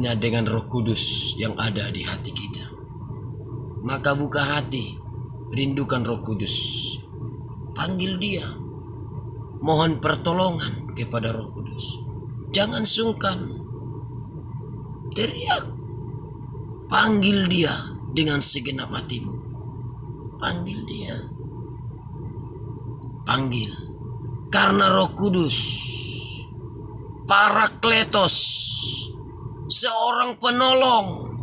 dekatnya dengan Roh Kudus yang ada di hati kita. Maka buka hati, rindukan Roh Kudus. Panggil dia. Mohon pertolongan kepada Roh Kudus. Jangan sungkan. Teriak. Panggil dia dengan segenap hatimu. Panggil dia. Panggil. Karena Roh Kudus, Parakletos, seorang penolong.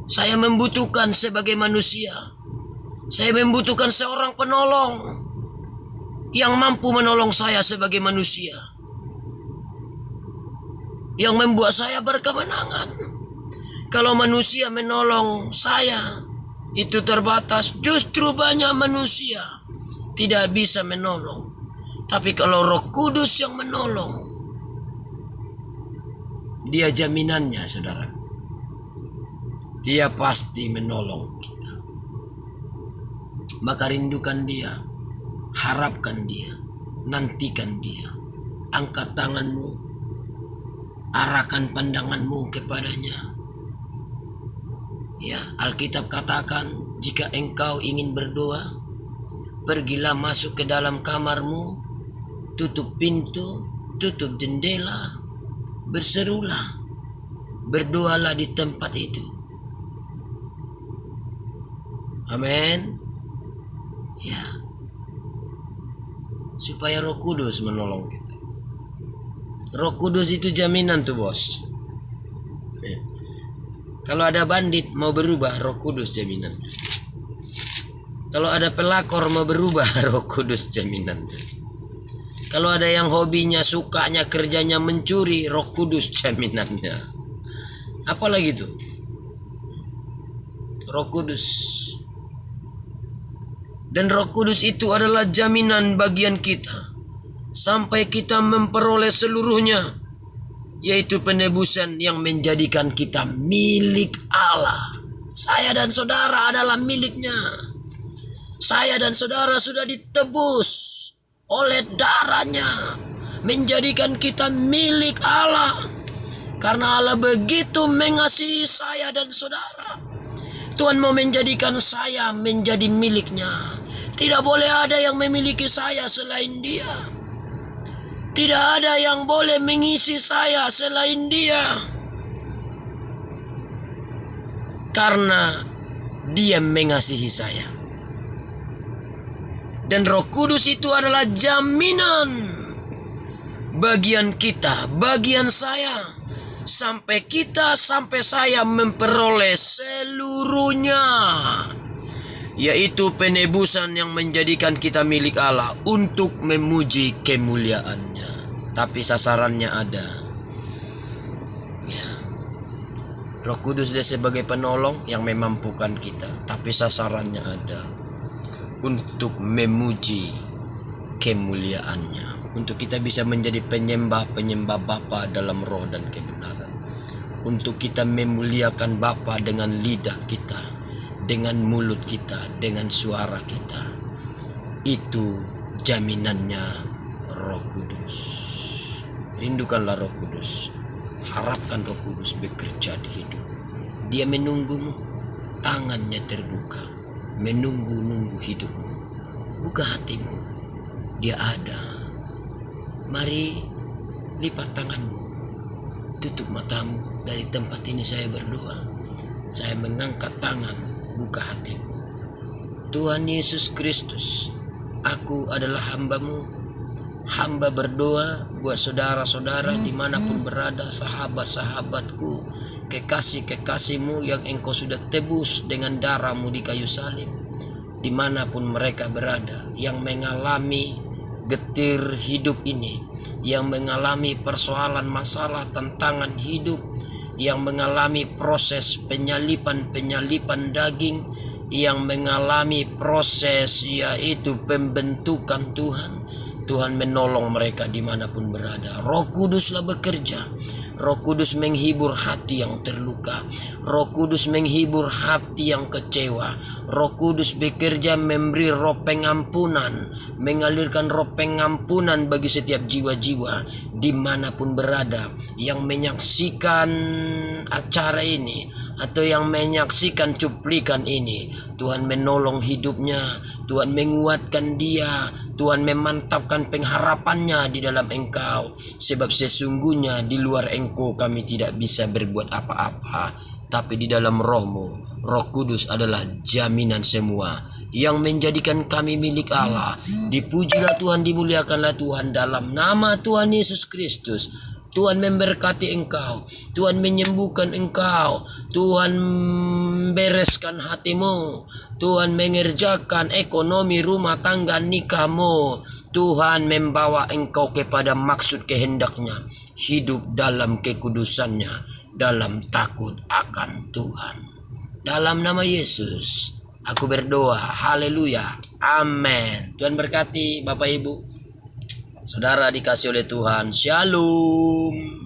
Saya membutuhkan sebagai manusia. Saya membutuhkan seorang penolong yang mampu menolong saya sebagai manusia, yang membuat saya berkemenangan. Kalau manusia menolong saya itu terbatas, justru banyak manusia tidak bisa menolong. Tapi kalau Roh Kudus yang menolong, dia jaminannya, saudara. Dia pasti menolong kita. Maka rindukan dia, harapkan dia, nantikan dia. Angkat tanganmu, arahkan pandanganmu kepadanya. Ya, Alkitab katakan, jika engkau ingin berdoa, pergilah masuk ke dalam kamarmu, tutup pintu, tutup jendela, berserulah, berdoalah di tempat itu. Amin. Ya, supaya Roh Kudus menolong kita. Roh Kudus itu jaminan tuh, bos. Kalau ada bandit mau berubah, Roh Kudus jaminan. Kalau ada pelakor mau berubah, Roh Kudus jaminan. Kalau ada yang hobinya, sukanya, kerjanya mencuri, Roh Kudus jaminannya. Apalagi tuh? Roh Kudus. Dan Roh Kudus itu adalah jaminan bagian kita sampai kita memperoleh seluruhnya, yaitu penebusan yang menjadikan kita milik Allah. Saya dan saudara adalah miliknya. Saya dan saudara sudah ditebus oleh darahnya, menjadikan kita milik Allah. Karena Allah begitu mengasihi saya dan saudara, Tuhan mau menjadikan saya menjadi miliknya. Tidak boleh ada yang memiliki saya selain dia. Tidak ada yang boleh mengisi saya selain dia. Karena dia mengasihi saya. Dan Roh Kudus itu adalah jaminan bagian kita, bagian saya. Sampai saya memperoleh seluruhnya, yaitu penebusan yang menjadikan kita milik Allah untuk memuji kemuliaannya. Tapi sasarannya ada. Ya. Roh Kudus dia sebagai penolong yang memampukan kita, tapi sasarannya ada untuk memuji kemuliaannya. Untuk kita bisa menjadi penyembah Bapa dalam roh dan kebenaran. Untuk kita memuliakan Bapa dengan lidah kita, dengan mulut kita, dengan suara kita. Itu jaminannya Roh Kudus. Rindukanlah Roh Kudus. Harapkan Roh Kudus bekerja di hidupmu. Dia menunggumu, tangannya terbuka, menunggu-nunggu hidupmu. Buka hatimu, dia ada. Mari lipat tanganmu, tutup matamu. Dari tempat ini saya berdoa. Saya mengangkat tangan, buka hatimu. Tuhan Yesus Kristus, aku adalah hamba-Mu. Hamba berdoa buat saudara-saudara dimanapun berada, sahabat-sahabatku, kekasih-kekasih-Mu yang Engkau sudah tebus dengan darah-Mu di kayu salib. Dimanapun mereka berada, yang mengalami getir hidup ini, yang mengalami persoalan, masalah, tantangan hidup, yang mengalami proses penyalipan daging, yang mengalami proses yaitu pembentukan Tuhan. Tuhan menolong mereka dimanapun berada. Roh Kuduslah bekerja. Roh Kudus menghibur hati yang terluka. Roh Kudus menghibur hati yang kecewa. Roh Kudus bekerja memberi roh pengampunan, mengalirkan roh pengampunan bagi setiap jiwa-jiwa dimanapun berada yang menyaksikan acara ini atau yang menyaksikan cuplikan ini. Tuhan menolong hidupnya, Tuhan menguatkan dia, Tuhan memantapkan pengharapannya di dalam Engkau, sebab sesungguhnya di luar Engkau kami tidak bisa berbuat apa-apa, tapi di dalam Roh-Mu, Roh Kudus adalah jaminan semua yang menjadikan kami milik Allah. Dipujilah Tuhan, dimuliakanlah Tuhan dalam nama Tuhan Yesus Kristus. Tuhan memberkati engkau, Tuhan menyembuhkan engkau, Tuhan bereskan hatimu, Tuhan mengerjakan ekonomi rumah tangga nikahmu, Tuhan membawa engkau kepada maksud kehendaknya, hidup dalam kekudusannya, dalam takut akan Tuhan. Dalam nama Yesus aku berdoa, haleluya, amin. Tuhan berkati Bapak Ibu, saudara dikasih oleh Tuhan. Shalom.